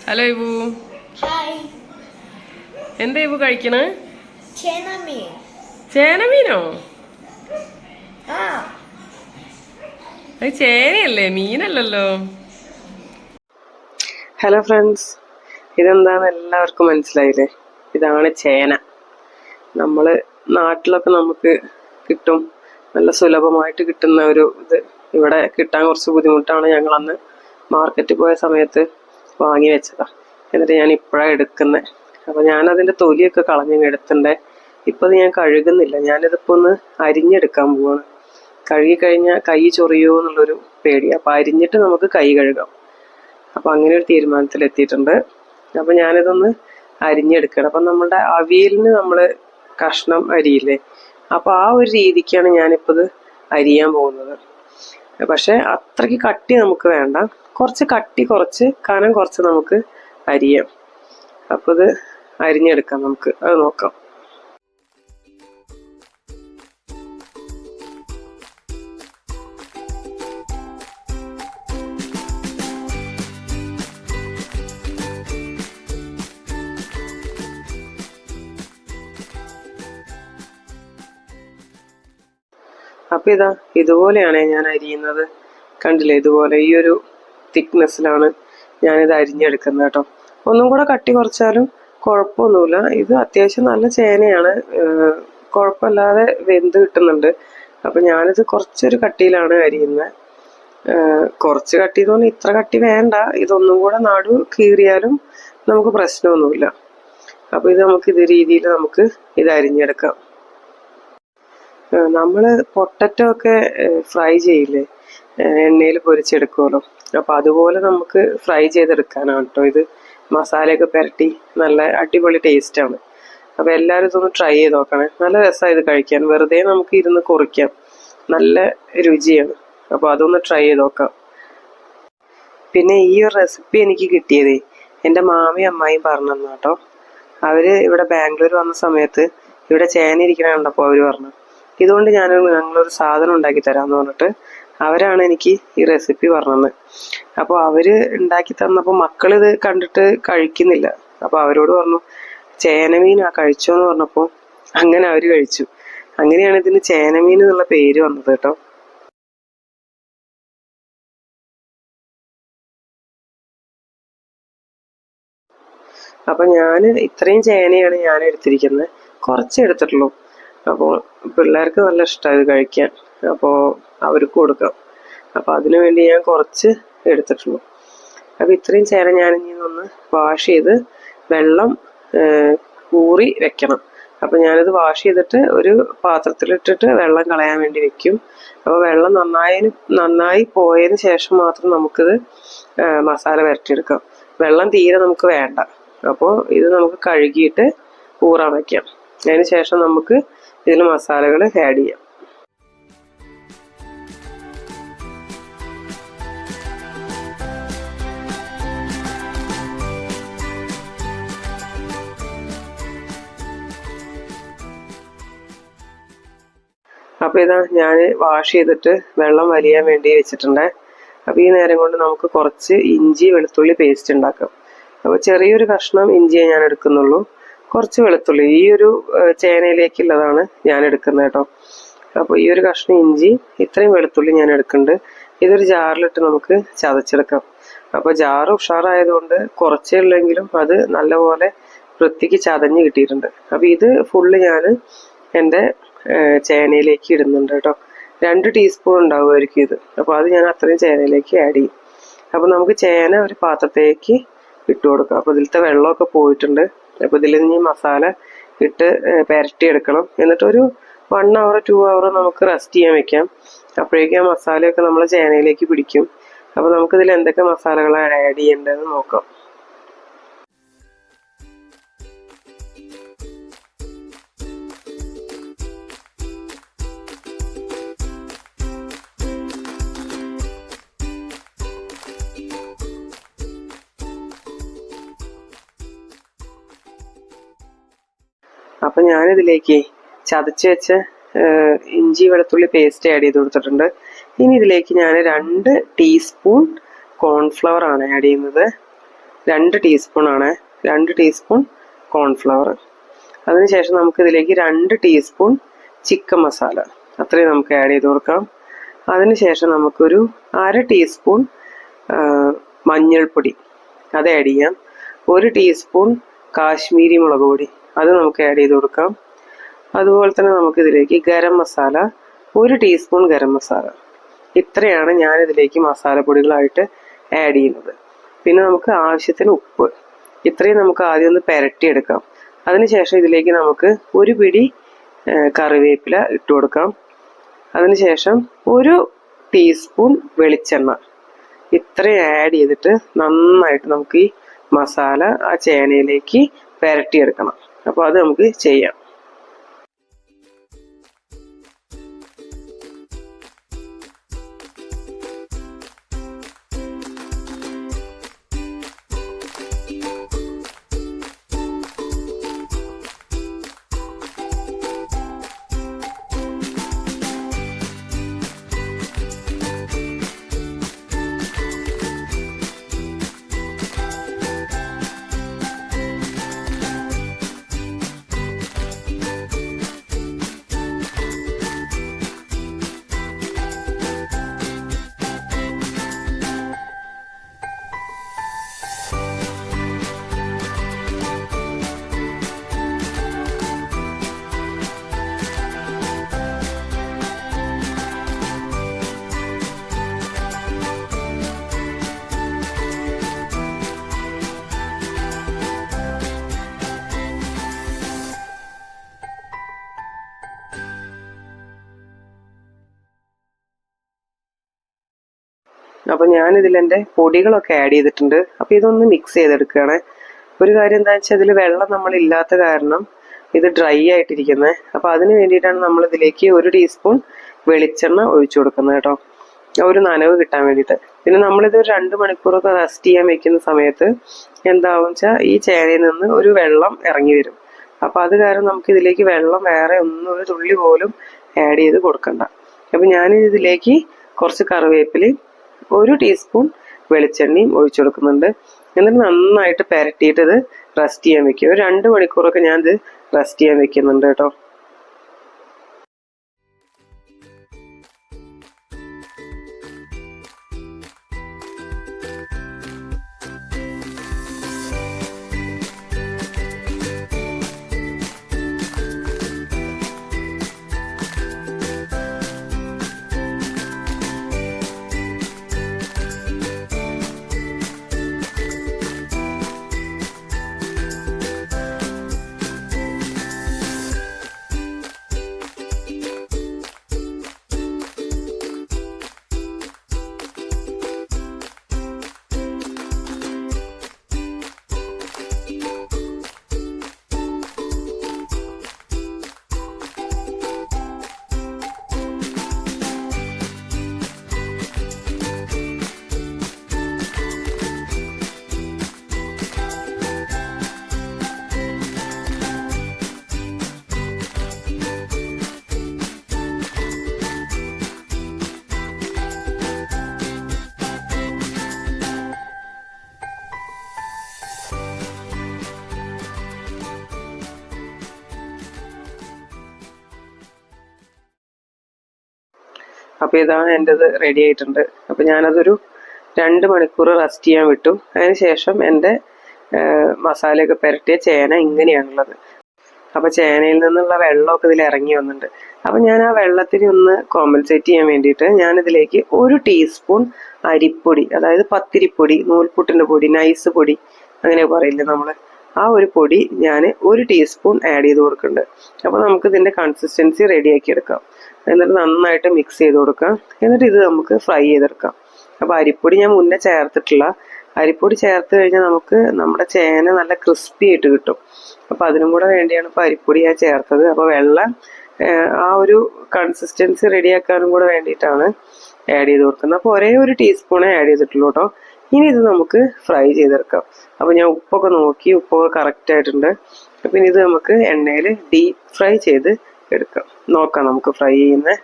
Hello ഇവു. Hi. എന്താ ഇവു കഴിക്കണ? ചേനമീൻ. ചേനമീനോ? ആ, അത് ചേനയല്ലേ, മീനല്ലല്ലോ. ഹലോ ഫ്രണ്ട്സ്, ഇതെന്താന്ന് എല്ലാവർക്കും മനസ്സിലായില്ലേ? ഇതാണ് ചേന. നമ്മള് നാട്ടിലൊക്കെ നമുക്ക് കിട്ടും, നല്ല സുലഭമായിട്ട് കിട്ടുന്ന ഒരു ഇത്. ഇവിടെ കിട്ടാൻ കുറച്ച് ബുദ്ധിമുട്ടാണ്. ഞങ്ങൾ അന്ന് മാർക്കറ്റിൽ പോയ സമയത്ത് വാങ്ങി വെച്ചതാ. എന്നിട്ട് ഞാൻ ഇപ്പോഴാണ് എടുക്കുന്നത്. അപ്പൊ ഞാൻ അതിന്റെ തൊലിയൊക്കെ കളഞ്ഞ് എടുത്തിണ്ടേ. ഇപ്പൊ അത് ഞാൻ കഴുകുന്നില്ല, ഞാനിതിപ്പോ ഒന്ന് അരിഞ്ഞെടുക്കാൻ പോവാണ്. കഴുകി കഴിഞ്ഞാൽ കൈ ചൊറിയോ എന്നുള്ളൊരു പേടി. അപ്പൊ അരിഞ്ഞിട്ട് നമുക്ക് കൈ കഴുകാം. അപ്പൊ അങ്ങനെ ഒരു തീരുമാനത്തിൽ എത്തിയിട്ടുണ്ട്. അപ്പൊ ഞാനിതൊന്ന് അരിഞ്ഞെടുക്കണം. അപ്പൊ നമ്മുടെ അവിയലിന് നമ്മള് കഷ്ണം അരിയില്ലേ, അപ്പൊ ആ ഒരു രീതിക്കാണ് ഞാനിപ്പോ ഇത് അരിയാൻ പോകുന്നത്. പക്ഷെ അത്രയ്ക്ക് കട്ടി നമുക്ക് വേണ്ട, കുറച്ച് കട്ടി കുറച്ച് കനം കുറച്ച് നമുക്ക് അരിയാം. അപ്പൊ ഇത് അരിഞ്ഞെടുക്കാം, നമുക്ക് അത് നോക്കാം. അപ്പൊ ഇതുപോലെയാണ് ഞാൻ അരിയുന്നത്. കണ്ടില്ലേ, ഇതുപോലെ ഈ ഒരു തിക്നെസ്സിലാണ് ഞാനിത് അരിഞ്ഞെടുക്കുന്നത് കേട്ടോ. ഒന്നും കൂടെ കട്ടി കുറച്ചാലും കുഴപ്പമൊന്നുമില്ല. ഇത് അത്യാവശ്യം നല്ല ചേനയാണ്, കുഴപ്പമില്ലാതെ വെന്ത് കിട്ടുന്നുണ്ട്. അപ്പൊ ഞാനിത് കുറച്ചൊരു കട്ടിയിലാണ് അരിയുന്നത്. കുറച്ച് കട്ടി എന്ന് പറഞ്ഞാൽ ഇത്ര കട്ടി വേണ്ട. ഇതൊന്നും കൂടെ നടു കീറിയാലും നമുക്ക് പ്രശ്നമൊന്നുമില്ല. അപ്പൊ ഇത് നമുക്ക് ഇത് രീതിയിൽ നമുക്ക് ഇത് അരിഞ്ഞെടുക്കാം. നമ്മള് പൊട്ടറ്റോ ഒക്കെ ഫ്രൈ ചെയ്യില്ലേ, എണ്ണയിൽ പൊരിച്ചെടുക്കുമല്ലോ. അപ്പൊ അതുപോലെ നമുക്ക് ഫ്രൈ ചെയ്തെടുക്കാനാണ് കേട്ടോ ഇത്. മസാലയൊക്കെ പുരട്ടി നല്ല അടിപൊളി ടേസ്റ്റ് ആണ്. അപ്പൊ എല്ലാവരും ഇതൊന്ന് ട്രൈ ചെയ്ത് നോക്കണേ. നല്ല രസമാണ് ഇത് കഴിക്കാൻ. വെറുതെ നമുക്ക് ഇരുന്ന് കുറിക്കാം, നല്ല രുചിയാണ്. അപ്പൊ അതൊന്ന് ട്രൈ ചെയ്ത് നോക്കാം. പിന്നെ ഈ ഒരു റെസിപ്പി എനിക്ക് കിട്ടിയതേ എൻ്റെ മാമിയും അമ്മായിയും പറഞ്ഞു തന്നു കേട്ടോ. അവര് ഇവിടെ ബാംഗ്ലൂർ വന്ന സമയത്ത് ഇവിടെ ചേന ഇരിക്കണ കണ്ടപ്പോൾ അവര് പറഞ്ഞു, ഇതുകൊണ്ട് ഞങ്ങളൊരു സാധനം ഉണ്ടാക്കി തരാമെന്ന് പറഞ്ഞിട്ട് അവരാണ് എനിക്ക് ഈ റെസിപ്പി പറഞ്ഞത്. അപ്പോൾ അവര് ഉണ്ടാക്കി തന്നപ്പോൾ മക്കളിത് കണ്ടിട്ട് കഴിക്കുന്നില്ല. അപ്പോൾ അവരോട് പറഞ്ഞു, ചേനമീൻ കഴിച്ചോന്ന് പറഞ്ഞപ്പോൾ അങ്ങനെ അവര് കഴിച്ചു. അങ്ങനെയാണ് ഇതിന് ചേനമീൻ എന്നുള്ള പേര് വന്നത് കേട്ടോ. അപ്പൊ ഇത്രയും ചേനയാണ് ഞാൻ എടുത്തിരിക്കുന്നത്, കുറച്ച് എടുത്തിട്ടുള്ളൂ. അപ്പോൾ പിള്ളേർക്ക് നല്ല ഇഷ്ടമായി ഇത് കഴിക്കാൻ, അപ്പോൾ അവർക്ക് കൊടുക്കാം. അപ്പൊ അതിനു വേണ്ടി ഞാൻ കുറച്ച് എടുത്തിട്ടുള്ളൂ. അപ്പൊ ഇത്രയും ചേന ഞാൻ ഇനി ഒന്ന് വാഷ് ചെയ്ത് വെള്ളം ഊറി വെക്കണം. അപ്പൊ ഞാനിത് വാഷ് ചെയ്തിട്ട് ഒരു പാത്രത്തിലിട്ടിട്ട് വെള്ളം കളയാൻ വേണ്ടി വെക്കും. അപ്പോൾ വെള്ളം നന്നായി പോയതിന് ശേഷം മാത്രം നമുക്കിത് മസാല വരട്ടിയെടുക്കാം. വെള്ളം തീരെ നമുക്ക് വേണ്ട. അപ്പോൾ ഇത് നമുക്ക് കഴുകിയിട്ട് ഊറാൻ വയ്ക്കാം. അതിന് ശേഷം നമുക്ക് ഇതിൽ മസാലകൾ ആഡ് ചെയ്യാം. അപ്പൊ ഞാൻ വാഷ് ചെയ്തിട്ട് വെള്ളം വലിയാൻ വേണ്ടി വെച്ചിട്ടുണ്ട്. അപ്പൊ ഈ നേരം കൊണ്ട് നമുക്ക് കുറച്ച് ഇഞ്ചി വെളുത്തുള്ളി പേസ്റ്റ് ഉണ്ടാക്കാം. അപ്പോൾ ചെറിയൊരു കഷ്ണം ഇഞ്ചിയെ ഞാൻ എടുക്കുന്നുള്ളൂ, കുറച്ച് വെളുത്തുള്ളി. ഈ ഒരു ചേനയിലേക്കുള്ളതാണ് ഞാൻ എടുക്കുന്നത് കേട്ടോ. അപ്പോൾ ഈ ഒരു കഷ്ണം ഇഞ്ചി, ഇത്രയും വെളുത്തുള്ളി ഞാൻ എടുക്കുന്നുണ്ട്. ഇതൊരു ജാറിലിട്ട് നമുക്ക് ചതച്ചെടുക്കാം. അപ്പോൾ ജാറ് ഉഷാറായതുകൊണ്ട് കുറച്ചേ ഉള്ളെങ്കിലും അത് നല്ലപോലെ വൃത്തിക്ക് ചതഞ്ഞ് കിട്ടിയിട്ടുണ്ട്. അപ്പോൾ ഇത് ഫുള്ള് ഞാൻ എൻ്റെ ചേനയിലേക്ക് ഇടുന്നുണ്ട് കേട്ടോ. 2 ടീസ്പൂൺ ഉണ്ടാവുമായിരിക്കും ഇത്. അപ്പോൾ അത് ഞാൻ അത്രയും ചേനയിലേക്ക് ആഡ് ചെയ്യും. അപ്പോൾ നമുക്ക് ചേന ഒരു പാത്രത്തേക്ക് ഇട്ട് കൊടുക്കാം. അപ്പോൾ ഇതിലത്തെ വെള്ളമൊക്കെ പോയിട്ടുണ്ട്. അപ്പോൾ ഇതിൽ ഇനി മസാല ഇട്ട് പുരട്ടിയെടുക്കണം. എന്നിട്ടൊരു 1 hour 2 hour നമുക്ക് റെസ്റ്റ് ചെയ്യാൻ വെക്കാം. അപ്പോഴേക്കും ആ മസാലയൊക്കെ നമ്മൾ ചേനയിലേക്ക് പിടിക്കും. അപ്പോൾ നമുക്കിതിൽ എന്തൊക്കെ മസാലകളാണ് ആഡ് ചെയ്യേണ്ടതെന്ന് നോക്കാം. അപ്പം ഞാനിതിലേക്ക് ചതച്ച് വെച്ച ഇഞ്ചി വെളുത്തുള്ളി പേസ്റ്റ് ആഡ് ചെയ്ത് കൊടുത്തിട്ടുണ്ട്. ഇനി ഇതിലേക്ക് ഞാൻ 2 ടീസ്പൂൺ കോൺഫ്ലവർ ആണ് ആഡ് ചെയ്യുന്നത്. 2 ടീസ്പൂൺ ആണ്, 2 ടീസ്പൂൺ കോൺഫ്ലവർ. അതിനുശേഷം നമുക്ക് ഇതിലേക്ക് 2 ടീസ്പൂൺ ചിക്കൻ മസാല അത്രയും നമുക്ക് ആഡ് ചെയ്ത് കൊടുക്കാം. അതിനുശേഷം നമുക്കൊരു 1/2 ടീസ്പൂൺ മഞ്ഞൾപ്പൊടി അത് ആഡ് ചെയ്യാം. 1 ടീസ്പൂൺ കാശ്മീരി മുളക് പൊടി അത് നമുക്ക് ആഡ് ചെയ്ത് കൊടുക്കാം. അതുപോലെ തന്നെ നമുക്കിതിലേക്ക് ഗരം മസാല 1 ടീസ്പൂൺ ഗരം മസാല. ഇത്രയാണ് ഞാനിതിലേക്ക് മസാലപ്പൊടികളായിട്ട് ആഡ് ചെയ്യുന്നത്. പിന്നെ നമുക്ക് ആവശ്യത്തിന് ഉപ്പ്. ഇത്രയും നമുക്ക് ആദ്യം ഒന്ന് പുരട്ടിയെടുക്കാം. അതിനുശേഷം ഇതിലേക്ക് നമുക്ക് 1 പിടി കറിവേപ്പില ഇട്ട് കൊടുക്കാം. അതിനുശേഷം 1 ടീസ്പൂൺ വെളിച്ചെണ്ണ ഇത്രയും ആഡ് ചെയ്തിട്ട് നന്നായിട്ട് നമുക്ക് ഈ മസാല ആ ചേനയിലേക്ക് പുരട്ടിയെടുക്കണം. അപ്പോൾ അത് നമുക്ക് ചെയ്യാം. അപ്പോൾ ഞാനിതിൽ എൻ്റെ പൊടികളൊക്കെ ആഡ് ചെയ്തിട്ടുണ്ട്. അപ്പോൾ ഇതൊന്ന് മിക്സ് ചെയ്തെടുക്കുകയാണ്. ഒരു കാര്യം എന്താണെന്ന് വെച്ചാൽ ഇതിൽ വെള്ളം നമ്മളില്ലാത്ത കാരണം ഇത് ഡ്രൈ ആയിട്ടിരിക്കുന്നത്. അപ്പോൾ അതിന് വേണ്ടിയിട്ടാണ് നമ്മളിതിലേക്ക് 1 ടീസ്പൂൺ വെളിച്ചെണ്ണ ഒഴിച്ചു കൊടുക്കുന്നത് കേട്ടോ, ഒരു നനവ് കിട്ടാൻ വേണ്ടിയിട്ട്. പിന്നെ നമ്മളിത് 2 മണിക്കൂറൊക്കെ റെസ്റ്റ് ചെയ്യാൻ വെക്കുന്ന സമയത്ത് എന്താവും വെച്ചാൽ ഈ ചേനയിൽ നിന്ന് ഒരു വെള്ളം ഇറങ്ങി വരും. അപ്പോൾ അത് കാരണം നമുക്ക് ഇതിലേക്ക് വെള്ളം വേറെ ഒന്നും ഒരു തുള്ളി പോലും ആഡ് ചെയ്ത് കൊടുക്കണ്ട. അപ്പോൾ ഞാനിതിലേക്ക് കുറച്ച് കറിവേപ്പിലയും 1 ടീസ്പൂൺ വെളിച്ചെണ്ണയും ഒഴിച്ചു കൊടുക്കുന്നുണ്ട്. എന്നിട്ട് നന്നായിട്ട് പുരട്ടിയിട്ട് ഇത് റെസ്റ്റ് ചെയ്യാൻ വെക്കുക. ഒരു 2 മണിക്കൂറൊക്കെ ഞാനിത് റെസ്റ്റ് ചെയ്യാൻ വെക്കുന്നുണ്ട് കേട്ടോ. അപ്പോൾ ഇതാണ് എൻ്റെത് റെഡി ആയിട്ടുണ്ട്. അപ്പോൾ ഞാനതൊരു 2 മണിക്കൂർ റെസ്റ്റ് ചെയ്യാൻ വിട്ടു. അതിന് ശേഷം എൻ്റെ മസാലയൊക്കെ പുരട്ടിയ ചേന ഇങ്ങനെയാണുള്ളത്. അപ്പോൾ ചേനയിൽ നിന്നുള്ള വെള്ളമൊക്കെ ഇതിൽ ഇറങ്ങി വന്നിട്ടുണ്ട്. അപ്പോൾ ഞാൻ ആ വെള്ളത്തിനെ ഒന്ന് കോമ്പൻസേറ്റ് ചെയ്യാൻ വേണ്ടിയിട്ട് ഞാനിതിലേക്ക് 1 ടീസ്പൂൺ അരിപ്പൊടി, അതായത് പത്തിരിപ്പൊടി, നൂൽപുട്ടിൻ്റെ പൊടി, നൈസ് പൊടി അങ്ങനെ പറയില്ലേ നമ്മൾ, ആ ഒരു പൊടി ഞാൻ 1 ടീസ്പൂൺ ആഡ് ചെയ്ത് കൊടുക്കുന്നുണ്ട്. അപ്പോൾ നമുക്ക് ഇതിൻ്റെ കൺസിസ്റ്റൻസി റെഡിയാക്കി എടുക്കാം. എന്നിട്ട് നന്നായിട്ട് മിക്സ് ചെയ്ത് കൊടുക്കാം. എന്നിട്ട് ഇത് നമുക്ക് ഫ്രൈ ചെയ്തെടുക്കാം. അപ്പോൾ അരിപ്പൊടി ഞാൻ മുന്നേ ചേർത്തിട്ടില്ല. അരിപ്പൊടി ചേർത്ത് കഴിഞ്ഞാൽ നമുക്ക് നമ്മുടെ ചേന നല്ല ക്രിസ്പി ആയിട്ട് കിട്ടും. അപ്പോൾ അതിനും കൂടെ വേണ്ടിയാണ് ഇപ്പോൾ അരിപ്പൊടി ഞാൻ ചേർത്തത്. അപ്പോൾ വെള്ളം ആ ഒരു കൺസിസ്റ്റൻസി റെഡിയാക്കാനും കൂടെ വേണ്ടിയിട്ടാണ് ആഡ് ചെയ്ത് കൊടുക്കുന്നത്. അപ്പോൾ ഒരേ 1 ടീസ്പൂണേ ആഡ് ചെയ്തിട്ടുള്ളൂ കേട്ടോ. ഇനി ഇത് നമുക്ക് ഫ്രൈ ചെയ്തെടുക്കാം. അപ്പോൾ ഞാൻ ഉപ്പൊക്കെ നോക്കി, ഉപ്പൊക്കെ കറക്റ്റ് ആയിട്ടുണ്ട്. അപ്പം ഇനി ഇത് നമുക്ക് എണ്ണയിൽ ഡീപ്പ് ഫ്രൈ ചെയ്ത് എടുക്കാം. നോക്കാം നമുക്ക് ഫ്രൈ ചെയ്യുന്നത്.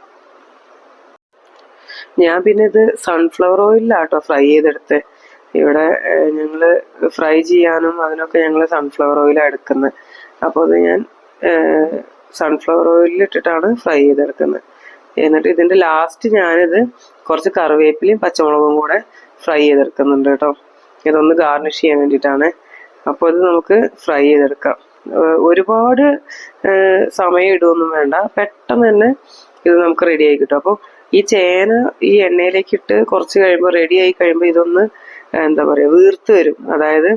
ഞാൻ പിന്നെ ഇത് സൺഫ്ലവർ ഓയിലാട്ടോ ഫ്രൈ ചെയ്തെടുത്ത്. ഇവിടെ ഞങ്ങൾ ഫ്രൈ ചെയ്യാനും അതിനൊക്കെ ഞങ്ങൾ സൺഫ്ലവർ ഓയിലാണ് എടുക്കുന്നത്. അപ്പോൾ അത് ഞാൻ സൺഫ്ലവർ ഓയിലിൽ ഇട്ടിട്ടാണ് ഫ്രൈ ചെയ്തെടുക്കുന്നത്. എന്നിട്ട് ഇതിൻ്റെ ലാസ്റ്റ് ഞാനിത് കുറച്ച് കറിവേപ്പിലയും പച്ചമുളകും കൂടെ ഫ്രൈ ചെയ്തെടുക്കുന്നുണ്ട് കേട്ടോ. ഇതൊന്ന് ഗാർണിഷ് ചെയ്യാൻ വേണ്ടിയിട്ടാണ്. അപ്പോൾ ഇത് നമുക്ക് ഫ്രൈ ചെയ്തെടുക്കാം. ഒരുപാട് സമയം ഇടുകയൊന്നും വേണ്ട, പെട്ടെന്ന് തന്നെ ഇത് നമുക്ക് റെഡി ആയി കിട്ടും. അപ്പോൾ ഈ ചേന ഈ എണ്ണയിലേക്ക് ഇട്ട് കുറച്ച് കഴിയുമ്പോൾ റെഡി ആയി കഴിയുമ്പോൾ ഇതൊന്ന് എന്താ പറയുക വീർത്ത് വരും, അതായത്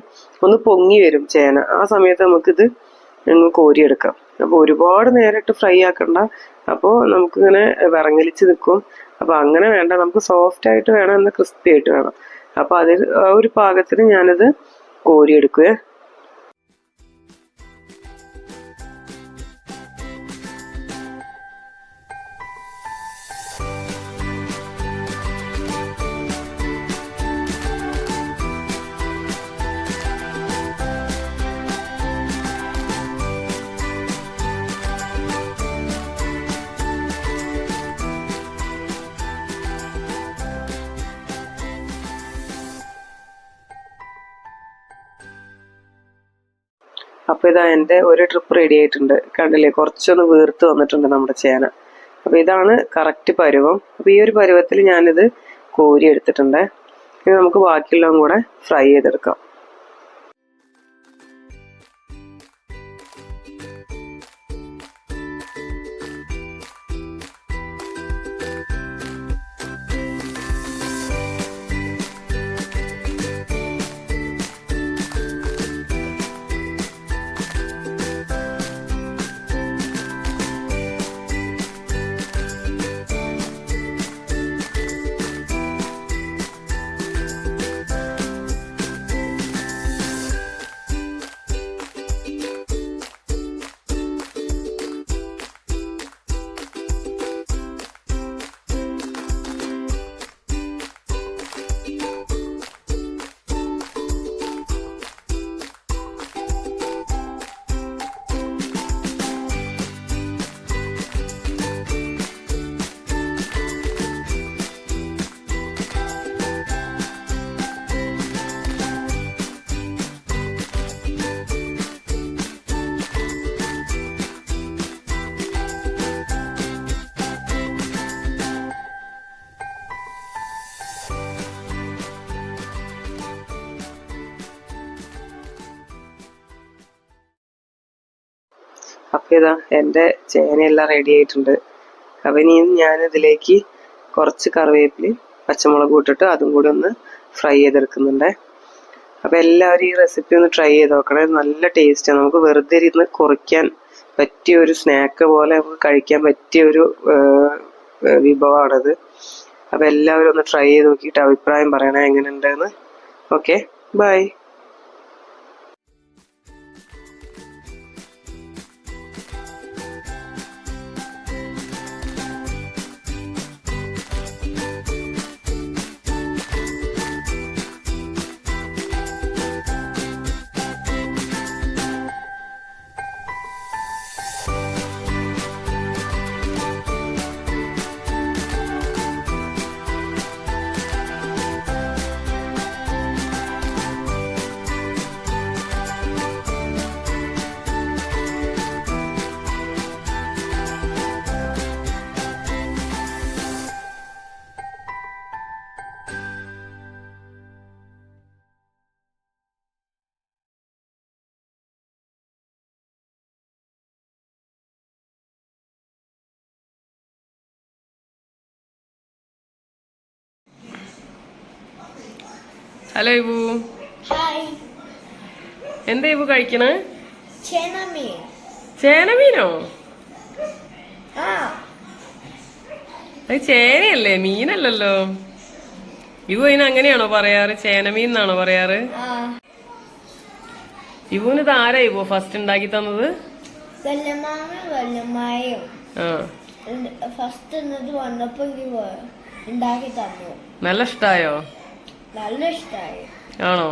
ഒന്ന് പൊങ്ങി വരും ചേന. ആ സമയത്ത് നമുക്കിത് കോരിയെടുക്കാം. അപ്പോൾ ഒരുപാട് നേരിട്ട് ഫ്രൈ ആക്കണ്ട, അപ്പോൾ നമുക്കിങ്ങനെ വിറങ്ങലിച്ച് നിൽക്കും. അപ്പോൾ അങ്ങനെ വേണ്ട, നമുക്ക് സോഫ്റ്റ് ആയിട്ട് വേണം, എന്നാൽ ക്രിസ്പി ആയിട്ട് വേണം. അപ്പോൾ അതിൽ ആ ഒരു പാകത്തിന് ഞാനത് കോരിയെടുക്കുവേ. അപ്പോൾ ഇതാ എൻ്റെ ഒരു ട്രിപ്പ് റെഡി ആയിട്ടുണ്ട്. കണ്ടില്ലേ, കുറച്ചൊന്ന് വീർത്ത് വന്നിട്ടുണ്ട് നമ്മുടെ ചേന. അപ്പോൾ ഇതാണ് കറക്റ്റ് പരുവം. അപ്പോൾ ഈ ഒരു പരുവത്തിൽ ഞാനിത് കോരി എടുത്തിട്ടുണ്ട്. ഇനി നമുക്ക് ബാക്കിയുള്ളതും കൂടെ ഫ്രൈ ചെയ്തെടുക്കാം. അപ്പോൾ ഇതാ എൻ്റെ ചേനയെല്ലാം റെഡി ആയിട്ടുണ്ട്. അപ്പം ഇനി ഞാനിതിലേക്ക് കുറച്ച് കറിവേപ്പിലയും പച്ചമുളകും ഇട്ടിട്ട് അതും കൂടി ഒന്ന് ഫ്രൈ ചെയ്തെടുക്കുന്നുണ്ട്. അപ്പോൾ എല്ലാവരും ഈ റെസിപ്പി ഒന്ന് ട്രൈ ചെയ്ത് നോക്കണേ. നല്ല ടേസ്റ്റാണ്. നമുക്ക് വെറുതെ ഇരുന്ന് കുറിക്കാൻ പറ്റിയ ഒരു സ്നാക്ക് പോലെ നമുക്ക് കഴിക്കാൻ പറ്റിയ ഒരു വിഭവമാണത്. അപ്പോൾ എല്ലാവരും ഒന്ന് ട്രൈ ചെയ്ത് നോക്കിയിട്ട് അഭിപ്രായം പറയണേ എങ്ങനെയുണ്ടെന്ന്. Okay, bye. ഹലോ ഇവു. ഹായ്. എന്താ ഇവു കഴിക്കണേ? ചേനമീൻ. ചേനമീനോ? ആ, അത് ചേനയല്ലേ, മീനല്ലല്ലോ. ഇവു അതിന് അങ്ങനെയാണോ പറയാറ്? ചേനമീൻ എന്നാണോ പറയാറ്? ഇവുന് ഇത് ആരാ ഇവു ഫസ്റ്റ് ഉണ്ടാക്കി തന്നത്? വല്യമായും ഫസ്റ്റ് വന്നപ്പോ ഉണ്ടാക്കി തന്നു. നല്ല ഇഷ്ടായോ? നല്ല ഇഷ്ടായി. ആണോ?